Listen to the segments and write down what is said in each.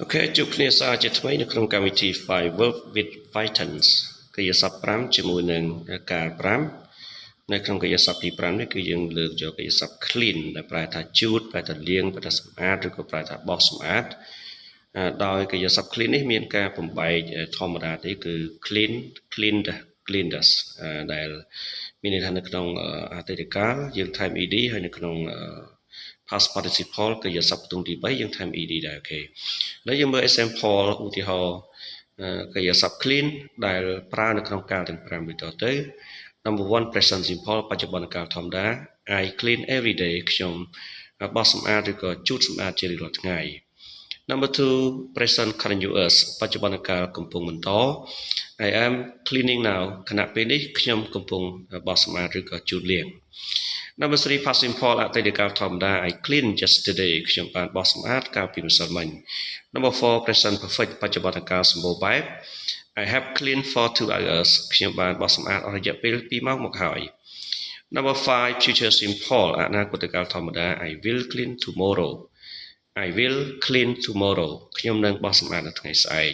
Ok, chúcគ្នាសាជាថ្មីនៅក្នុងកម្មវិធី Five Verb with Vitals កិរិយាសព្ទ5ជាមួយនឹងការ5នៅក្នុងកិរិយាសព្ទទី5នេះគឺយើងលើកយកកិរិយាសព្ទ clean ដែលប្រែថាជូតប្រែថាលាងប្រែថាសម្អាតឬក៏ប្រែថាបោសសម្អាតដោយកិរិយាសព្ទ clean នេះមានការបំបែកធម្មតាទេគឺ clean cleaned cleaned ដែលមានន័យថានៅក្នុងអតីតកាលយើងថែម ed ហើយនៅក្នុង past participle កិរិយាសព្ទផ្ទុំទី3យើងថែម ed ដែរអូខេឥឡូវយើងមើល example ឧទាហរណ៍កិរិយាសព្ទ clean ដែលប្រើនៅក្នុងកាលទាំង5ដូចតទៅ number 1 present simple បច្ចុប្បន្នកាលធម្មតា I clean every day ខ្ញុំបោសសម្អាតឬក៏ជូតសម្អាតជារៀងរាល់ថ្ងៃ number 2 present continuous បច្ចុប្បន្នកាលកំពុងបន្ត I am cleaning now ខណៈពេលនេះខ្ញុំកំពុងបោសសម្អាតឬក៏ជូតលាងNumber 3 past simple អតីតកាលធម្មតា I cleaned yesterday ខ្ញុំបានបោសសម្អាតកាលពីម្សិលមិញ Number 4 present perfect បច្ចុប្បន្នកាលសម្បូរបែប I have cleaned for 2 hours ខ្ញុំបានបោសសម្អាតអស់រយៈពេល2ម៉ោងមកហើយ Number 5 future simple អនាគតកាលធម្មតា I will clean tomorrow I will clean tomorrow ខ្ញុំនឹងបោសសម្អាតនៅថ្ងៃស្អែក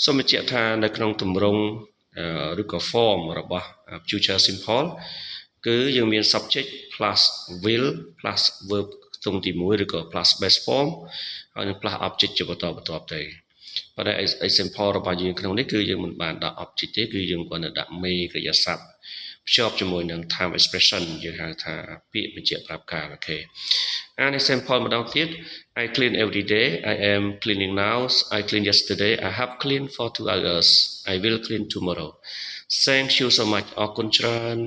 សូមបញ្ជាក់ថានៅក្នុងទម្រង់ឬក៏ form របស់ future simple គឺយើងមាន subject plus will plus verb ខ្ទង់ទី1ឬក៏ plus base form ហើយនឹង plus object ជាបន្តបន្ទាប់ទៅប៉ុន្តែ example របស់យើងក្នុងនេះគឺយើងមិនបានដាក់ object ទេគឺយើងគ្រាន់តែដាក់មេកិរិយាសព្ទភ្ជាប់ជាមួយនឹង time expression យើងហៅថាពាក្យបញ្ជាក់ប្រាប់កាលអូខេអាន example ម្ដងទៀត I clean every day I am cleaning now I cleaned yesterday I have cleaned for 2 hours I will clean tomorrow Thank you so much អរគុណច្រើន